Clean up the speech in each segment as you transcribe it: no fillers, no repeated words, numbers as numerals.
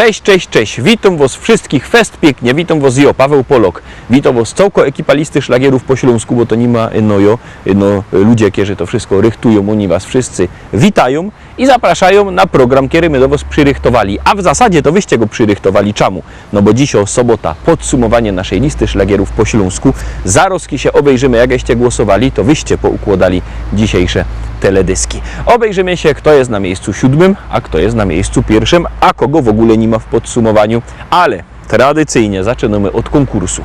Cześć, cześć, cześć. Witam was wszystkich fest pięknie. Witam was ja, Paweł Polok. Witam was całko ekipa listy szlagierów po śląsku, bo to nie ma ludzie, którzy to wszystko rychtują, oni was wszyscy witają i zapraszają na program, który my do was przyrychtowali. A w zasadzie to wyście go przyrychtowali. Czemu? No bo dzisiaj sobota, podsumowanie naszej listy szlagierów po śląsku. Zaraz się obejrzymy, jakście głosowali, to wyście poukładali dzisiejsze teledyski. Obejrzymy się, kto jest na miejscu 7, a kto jest na miejscu 1, a kogo w ogóle nie ma w podsumowaniu, ale tradycyjnie zaczynamy od konkursu.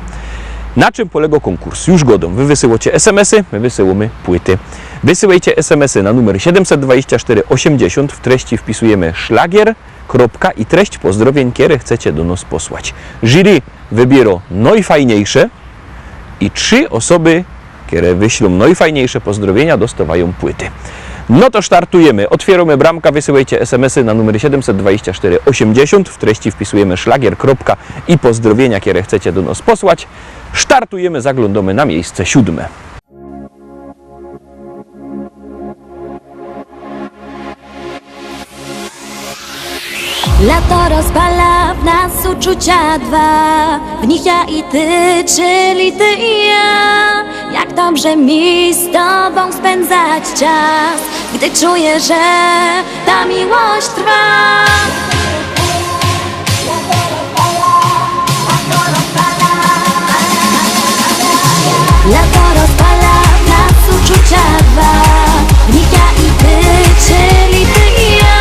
Na czym polega konkurs? Już godą. Wy wysyłacie SMS-y, my wysyłamy płyty. Wysyłajcie SMS-y na numer 72480, w treści wpisujemy szlagier, kropka i treść pozdrowień, które chcecie do nas posłać. Jury wybiera najfajniejsze i 3 osoby, które wyślą najfajniejsze pozdrowienia, dostawają płyty. No to startujemy. Otwieramy bramkę, wysyłajcie SMS-y na numer 72480. W treści wpisujemy szlagier, kropka i pozdrowienia, które chcecie do nas posłać. Startujemy, zaglądamy na miejsce 7. Lato rozpala w nas uczucia dwa, w nich ja i ty, czyli ty i ja. Jak dobrze mi z tobą spędzać czas, gdy czuję, że ta miłość trwa. Lato rozpala w nas uczucia dwa, w nich ja i ty, czyli ty i ja.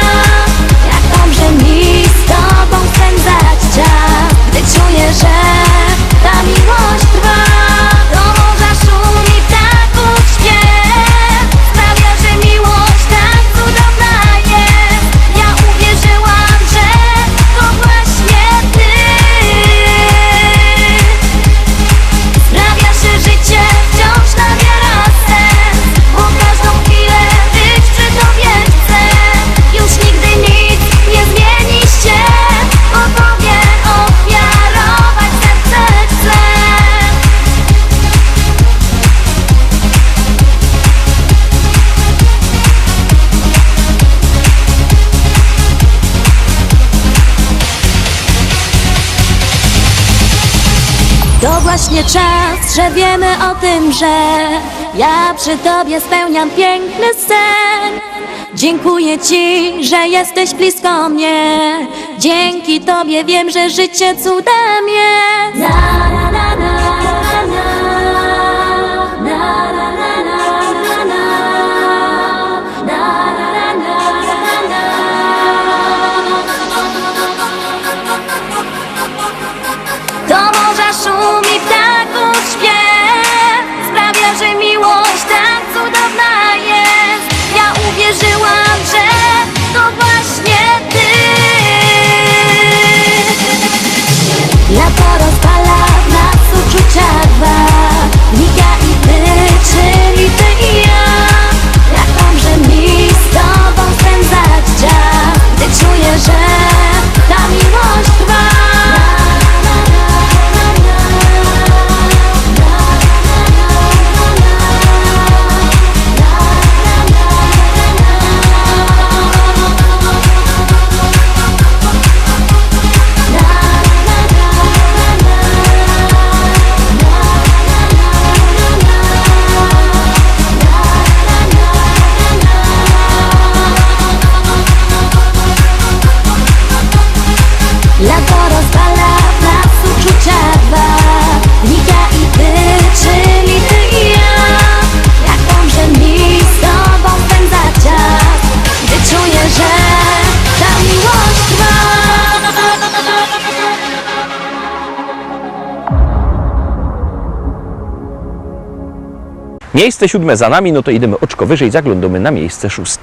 Jak dobrze mi z tobą spędzać czas, gdy czuję, że ta miłość trwa. Do morza szumi ptaków śpiew, sprawia, że miłość tak cudowna jest. Ja uwierzyłam, że to właśnie ty. Sprawia, że życie wciąż nabiera sens, bo każdą chwilę być przy tobie chcę. Już nigdy nic nie zmieni się, bo tobie ofiarować serce chcę. To właśnie czas, że wiemy o tym, że ja przy tobie spełniam piękny sen. Dziękuję ci, że jesteś blisko mnie. Dzięki tobie wiem, że życie cudem jest. Na, na, na, na, na, na, na, na, na, na, na. Do morza szumi ptaków śpiew, sprawia, że miłość tak cudowna jest. Ja uwierzyłam, że to właśnie ty. Lato rozpala w nas uczucia dwa, w nich ja i ty, czyli ty i ja. Jak dobrze mi z tobą spędzać czas, gdy czuję, że ta miłość trwa. Lato rozpala w nas uczucia dwa, w nich ja i ty, czyli ty i ja. Jak dobrze mi z tobą spędzać czas, gdy czuję, że ta miłość trwa. Miejsce 7 za nami, no to idziemy oczko wyżej, zaglądamy na miejsce 6.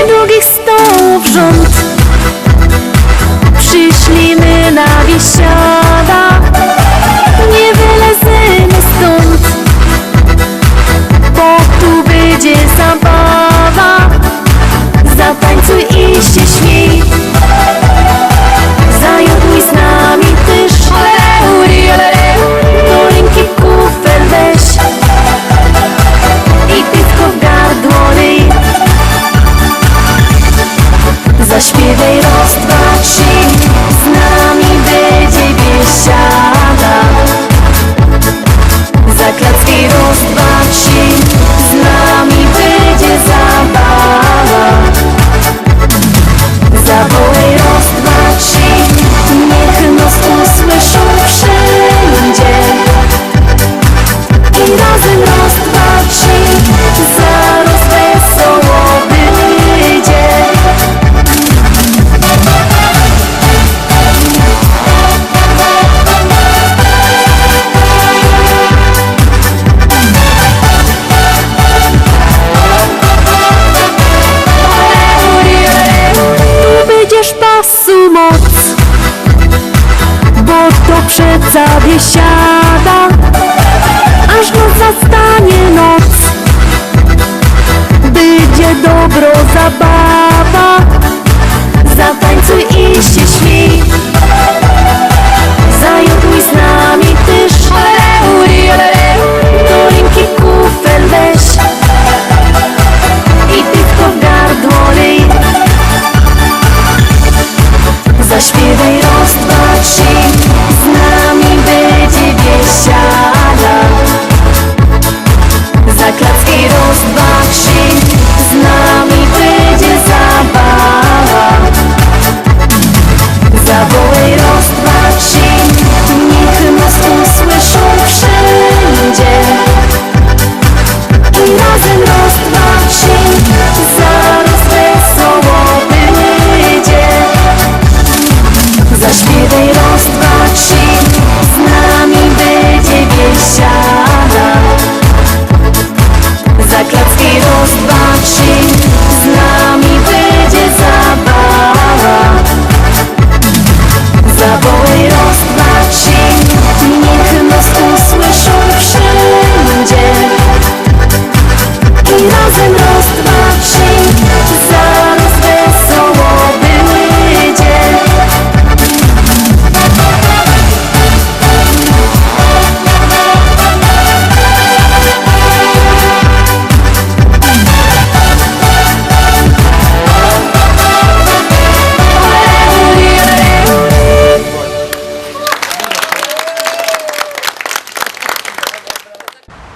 Długich stołów rząd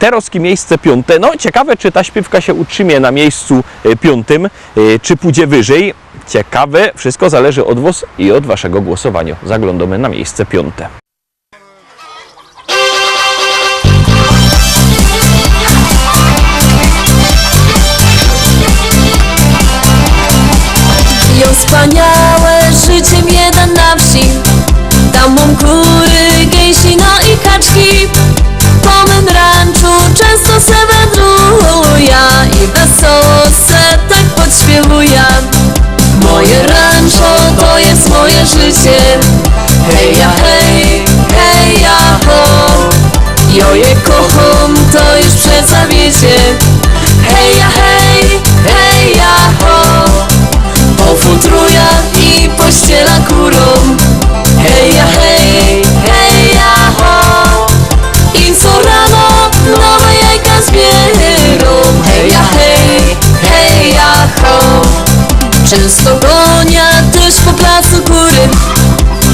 Terowskie miejsce 5. No ciekawe, czy ta śpiewka się utrzymie na miejscu 5, czy pójdzie wyżej. Ciekawe, wszystko zależy od Was i od Waszego głosowania. Zaglądamy na miejsce 5. Jo wspaniałe życie jeden na wsi. Tam mam kury, gęsi, no i kaczki. Po mym ranczu często se wędruję i wesoło se tak podśpiewuję. Moje rancho to jest moje życie. Hej ja hej, hej ja ho. Jo je kocham, to już przeca wiecie. Hej ja hej, hej ja ho. Pofutruja i pościela kurą. Hej ja hej, hej ja ho. I co rano nowe jajka zbierą. Hej ja hej, hej ja ho. Często gonia też po placu kury.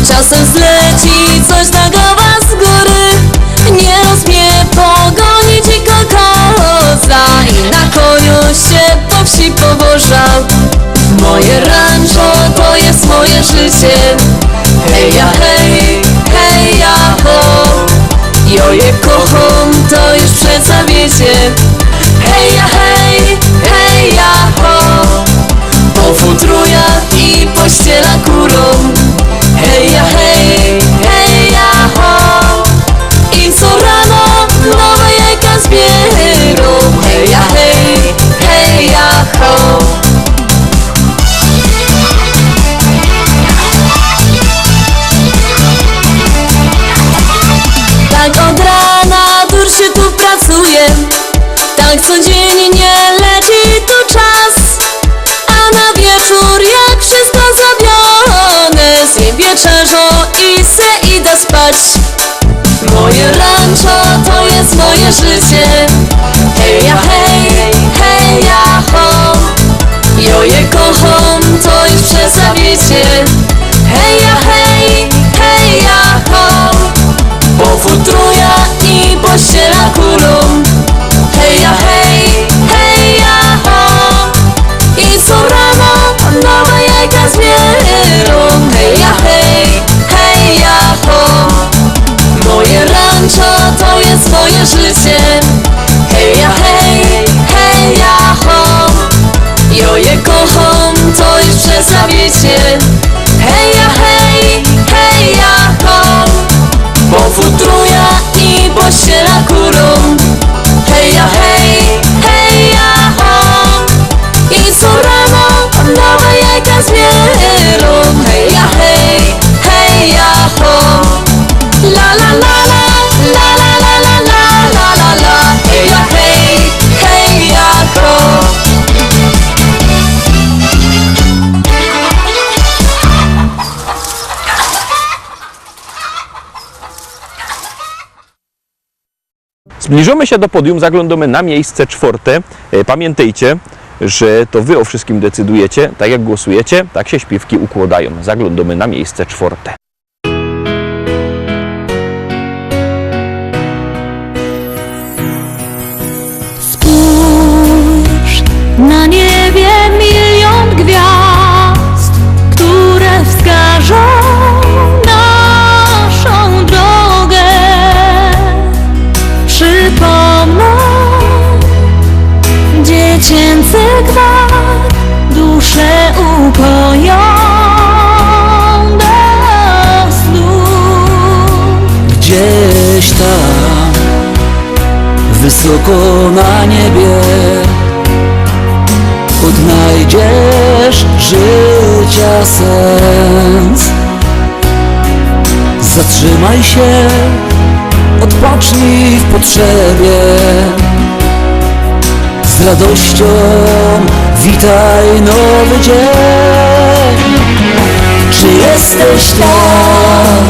Czasem zleci coś na głowa z góry. Nieraz mnie pogoni dziko koza i na koniu się po wsi powoża. Moje rancho to jest moje życie. Hej ja hej, hej ja ho. Jo je kocham, to już przeca wiecie. Hej ja hej, hej ja ho. Pofutruja i pościela kurą. Hej ja hej, hej ja ho. I co rano nowe jajka zbierą. Hej ja hej, hej ja ho. Tak od rana dur się tu pracuje. Tak codziennie leci tu czas. A na wieczór jak wszystko zrobione, zjem wieczerzą i se idę spać. Moje rancho to jest moje życie. Hej ja hej, hej ja ho. Jo je kocham, to już przeca wiecie. Hej ja hej, hej ja ho. Pofutruja i pościela kulą. Hej ja hej, hej ja ho. I co rano nowe jajka zbierą. Hej ja hej, hej ja ho. Moje rancho to jest moje życie. Hej ja hej, hej ja ho. Jo je kocham, to już przeca wiecie. Hej ja hej, hej ja ho. Pofutruja i pościela kurą. Hej ja hej, hej ja ho. I co rano nowe jajka zbierą. Hej ja hej, hej ja ho. La la la la, la la la la la la la la. Hej ja hej, hej ja ho. Zbliżamy się do podium, zaglądamy na miejsce 4. Pamiętajcie, że to Wy o wszystkim decydujecie. Tak jak głosujecie, tak się śpiewki układają. Zaglądamy na miejsce 4. Spójrz, na niebie milion gwiazd, które wskażą naszą drogę. Przypomnę dziecięcy gwar, dusze ukoją do snu. Gdzieś tam, wysoko na niebie, odnajdziesz życia sens. Zatrzymaj się, odpocznij w potrzebie. Z radością witaj nowy dzień. Czy jesteś tam?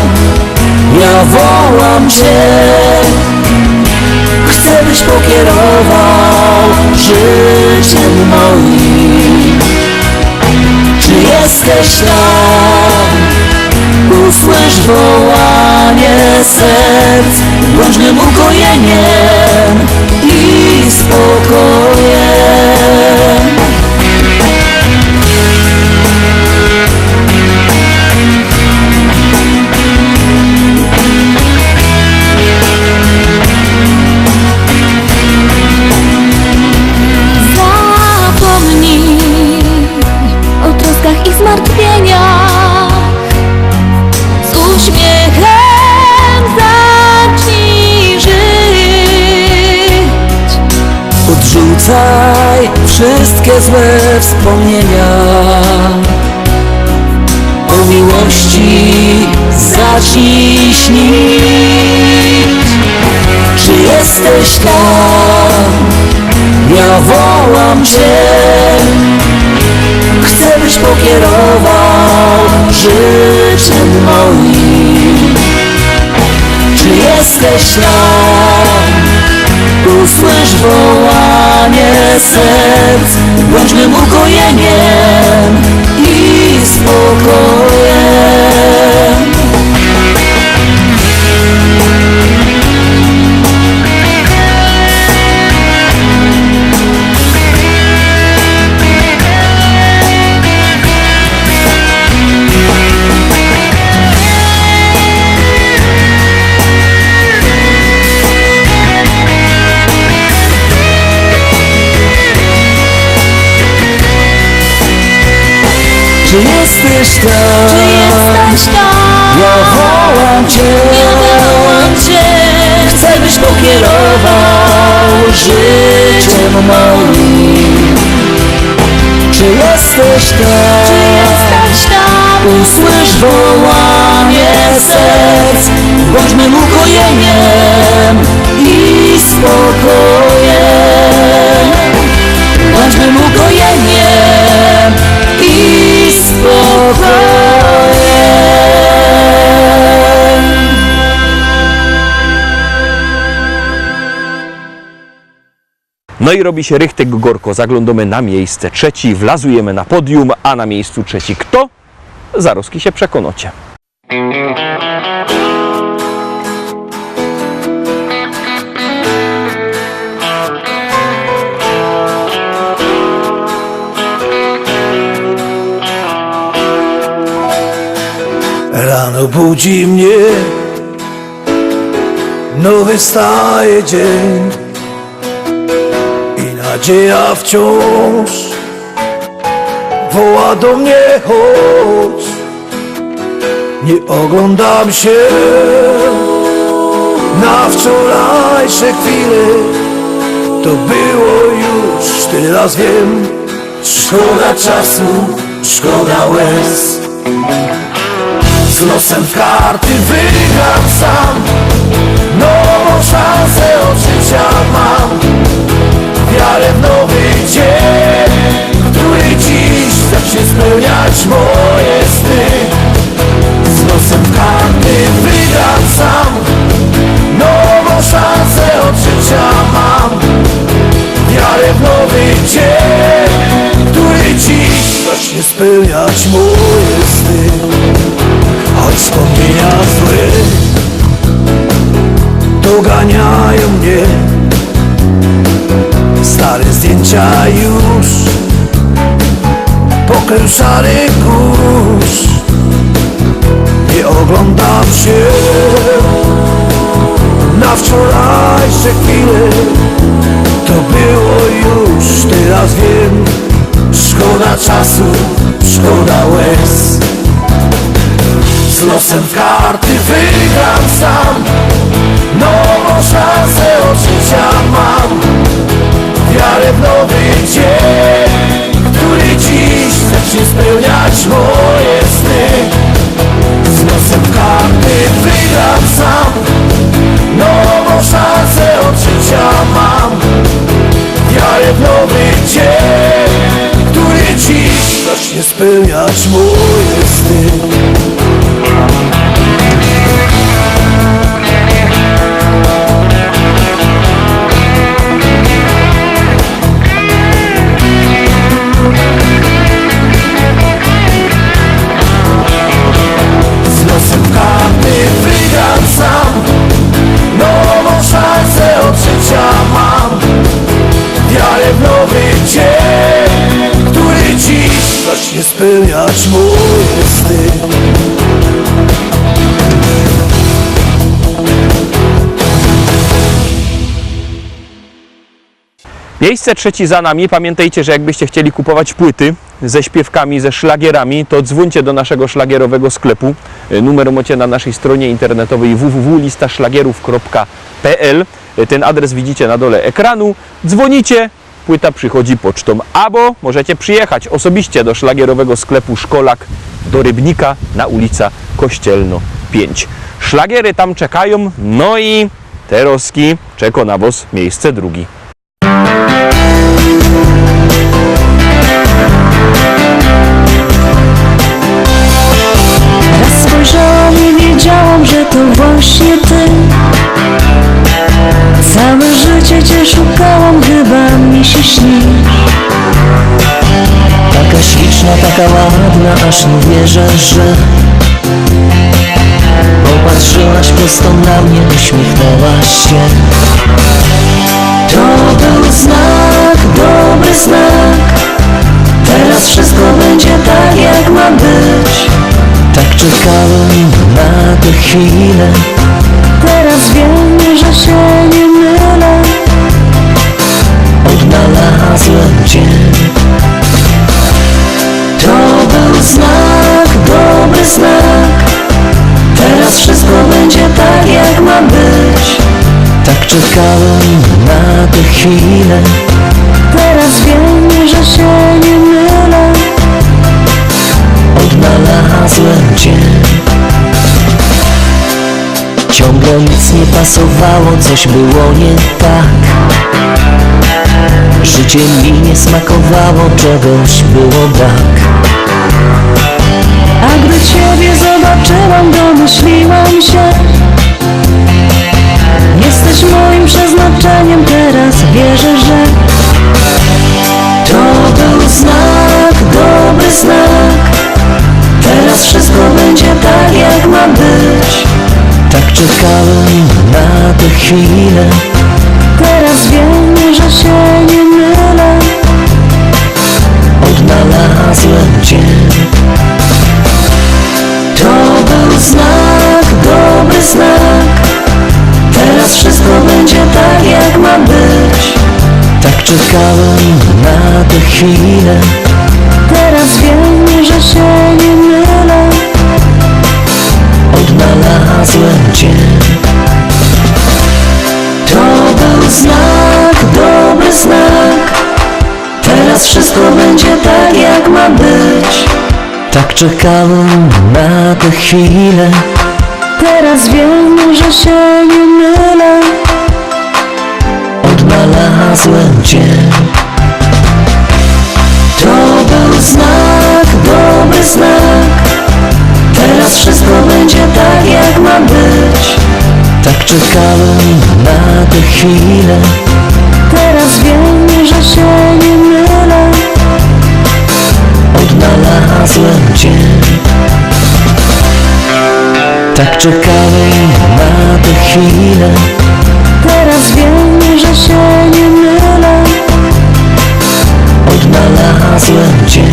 Ja wołam Cię. Chcę, byś pokierował życiem moim. Czy jesteś tam? Usłysz wołanie serc. bądźmy ukojeniem i spokojem. Zapomnij o troskach i zmartwieniach, z uśmiechem zacznij żyć. Odrzucaj wszystkie złe wspomnienia, o miłości zacznij śnić. Czy jesteś tam? Ja wołam Cię. Chcę, byś pokierował życiem moim. Czy jesteś tam? Usłysz wołanie serc, bądźmy ukojeniem i spokojem. Czy jesteś tam? Czy jesteś tam? Ja wołam Cię. Chcę, byś pokierował życiem moim. Czy jesteś tam? Czy jesteś tam? Usłysz wołanie serc, bądźmy ukojeniem i spokojem. Bądźmy ukojeniem i spokojem. No i robi się rychtek gorko. Zaglądamy na miejsce trzeci, wlazujemy na podium, a na miejscu trzeci kto? Zaroski się przekonacie. Rano budzi mnie nowy staje dzień i nadzieja wciąż woła do mnie chodź. Nie oglądam się na wczorajsze chwile, to było już teraz wiem. Szkoda czasu, szkoda łez, z losem w karty wygram sam. Nową szansę od życia mam, wiarę w nowy dzień, który dziś zacznie spełniać moje sny. Z losem w karty wygram sam, nową szansę od życia mam, wiarę w nowy dzień, który dziś zacznie spełniać moje sny. Choć wspomnienia złe doganiają mnie, stare zdjęcia już pokrył szary kurz. Nie oglądam się na wczorajsze chwile, to było już teraz wiem. Szkoda czasu, szkoda łez, z losem w karty wygram sam. Nową szansę od życia mam, wiarę w nowy dzień, który dziś zacznie spełniać moje sny. Z losem w karty wygram sam, nową szansę od życia mam, wiarę w nowy dzień, który dziś zacznie spełniać moje sny. Z losem karty wygram sam, no nie spełniać moje sny. Miejsce trzecie za nami. Pamiętajcie, że jakbyście chcieli kupować płyty ze śpiewkami, ze szlagierami, to dzwońcie do naszego szlagierowego sklepu. Numer macie na naszej stronie internetowej www.listaszlagierów.pl. Ten adres widzicie na dole ekranu. Dzwonicie, płyta przychodzi pocztą. Albo możecie przyjechać osobiście do szlagierowego sklepu Szkolak do Rybnika na ulica Kościelno 5. Szlagiery tam czekają, no i Teroski czeka na was miejsce drugie. Raz spojrzałam i wiedziałam, że to właśnie ty. Całe życie cię szukałam, chyba mi się śnisz. Taka śliczna, taka ładna, aż nie wierzę, że popatrzyłaś prosto na mnie, uśmiechnęłaś się. To był znak, dobry znak. Teraz wszystko będzie tak, jak ma być. Tak czekałem na tę chwilę. Teraz wiem, że się nie mylę. Odnalazłem cię. To był znak, dobry znak. Teraz wszystko będzie tak, jak ma być. Tak czekałem na tę chwilę. Teraz wiem, że się nie mylę. Odnalazłem cię. Ciągle nic nie pasowało, coś było nie tak. Życie mi nie smakowało, czegoś było brak. A gdy ciebie zobaczyłam, domyśliłam się. Jesteś moim przeznaczeniem, teraz wierzę, że to był znak, dobry znak. Teraz wszystko będzie tak, jak ma być. Tak czekałem na tę chwilę. Teraz wiem, że się nie mylę. Odnalazłem cię. To był znak, dobry znak. Teraz wszystko będzie tak, jak ma być. Tak czekałem na tę chwilę. Teraz wiem, że się nie mylę. Odnalazłem cię. To był znak, dobry znak. Teraz wszystko będzie tak, jak ma być. Tak czekałem na tę chwilę. Teraz wiem, że się nie mylę. Odnalazłem cię. To był znak, dobry znak. Teraz wszystko będzie tak, jak ma być. Tak czekałem na tę chwilę. Teraz wiem, że się nie mylę. Odnalazłem cię. Tak czekałem na tę chwilę. Teraz wiem, że się nie mylę. Odnalazłem cię.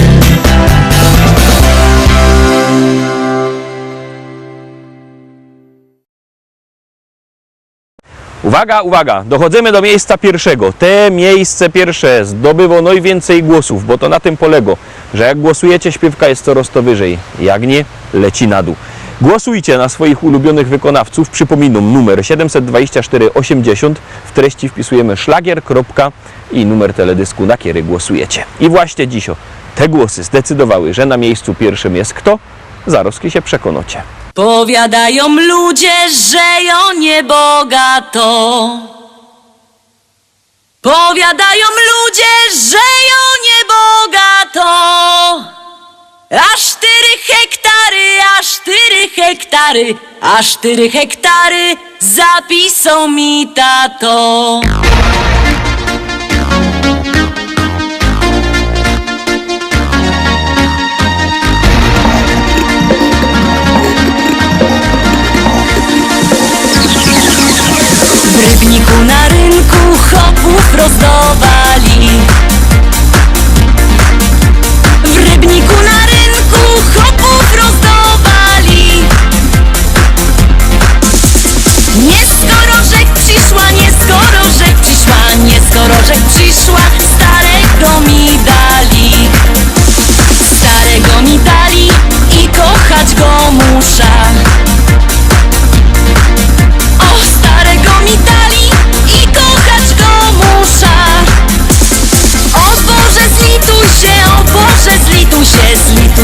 Uwaga, uwaga, dochodzimy do miejsca pierwszego. Te miejsce pierwsze zdobyło najwięcej głosów, bo to na tym polega, że jak głosujecie, śpiewka jest coraz to wyżej, jak nie, leci na dół. Głosujcie na swoich ulubionych wykonawców. Przypominam, numer 72480. W treści wpisujemy szlagier, kropka i numer teledysku, na który głosujecie. I właśnie dziś te głosy zdecydowały, że na miejscu pierwszym jest kto? Zaraz się przekonacie. Powiadają ludzie, że ją niebogato. Powiadają ludzie, że ją niebogato. Aż 4 hektary, aż 4 hektary, aż 4 hektary zapisał mi tato. W Rybniku na rynku chopów rozdawali. W Rybniku na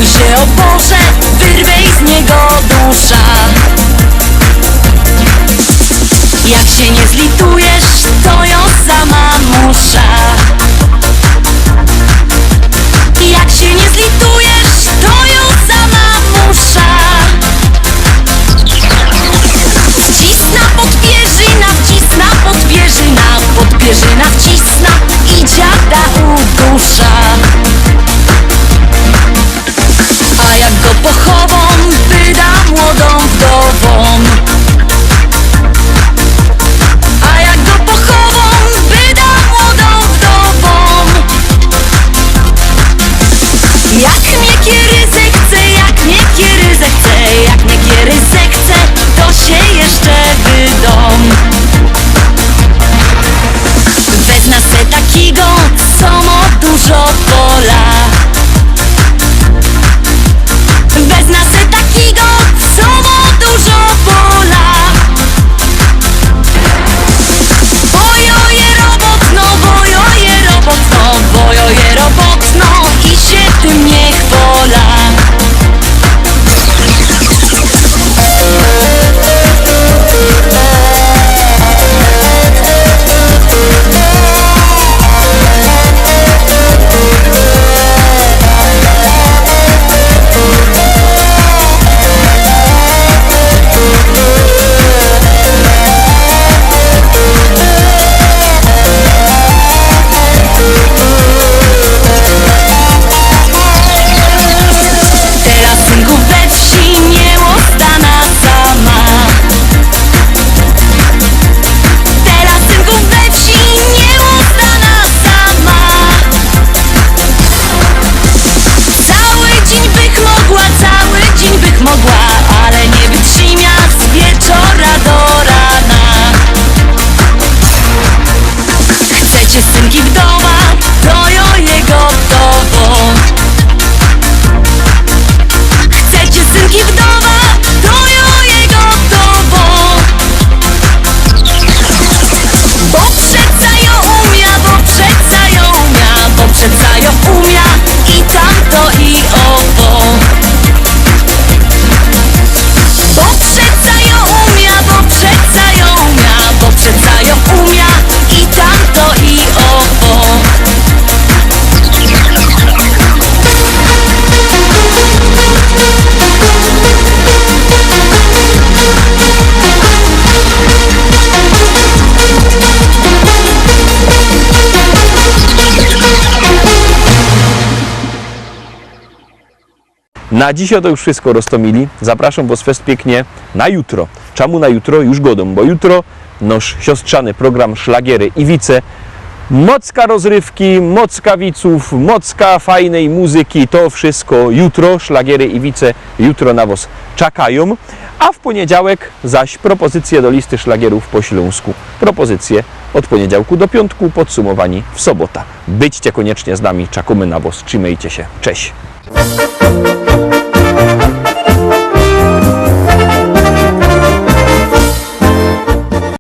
mówi się o Boże, wyrwej z niego dusza. Jak się nie zlitujesz, to ją sama musza. Jak się nie zlitujesz, to ją sama musza. Wcisna podpierzyna, wcisna podpierzyna, podpierzyna wcisna i dziada udusza. A jak go pochową, wyda młodą wdową. A jak go pochową, wyda młodą wdową. Jak mnie kieryzę chce, jak mnie kieryzę chce, jak mnie kieryzę chce, to się jeszcze wydom. Wezna se takiego, co ma dużo pola. Wezna se takiego, co ma dużo pola. Bojo je robotno, bojo je robotno, bojo je robotno i się tym nie chwola. Synki wdowa, to jo je gotowo. Chcecie synki wdowa, to jo je gotowo. Bo przeca ją umia, bo przeca ją umia, bo przeca ją umia i tamto i owo. Bo przeca ją umia, bo przeca ją umia, bo przeca ją umia i tamto i owo. Na dzisiaj to już wszystko, Rostomili. Zapraszam Was fest pięknie na jutro. Czemu na jutro? Już godą, bo jutro nasz siostrzany program Szlagiery i Wice. Mocka rozrywki, mocka wiców, mocka fajnej muzyki, to wszystko jutro. Szlagiery i Wice jutro na Was czekają. A w poniedziałek zaś propozycje do listy szlagierów po śląsku. Propozycje od poniedziałku do piątku, podsumowani w sobota. Byćcie koniecznie z nami, czekamy na Was, trzymajcie się, cześć!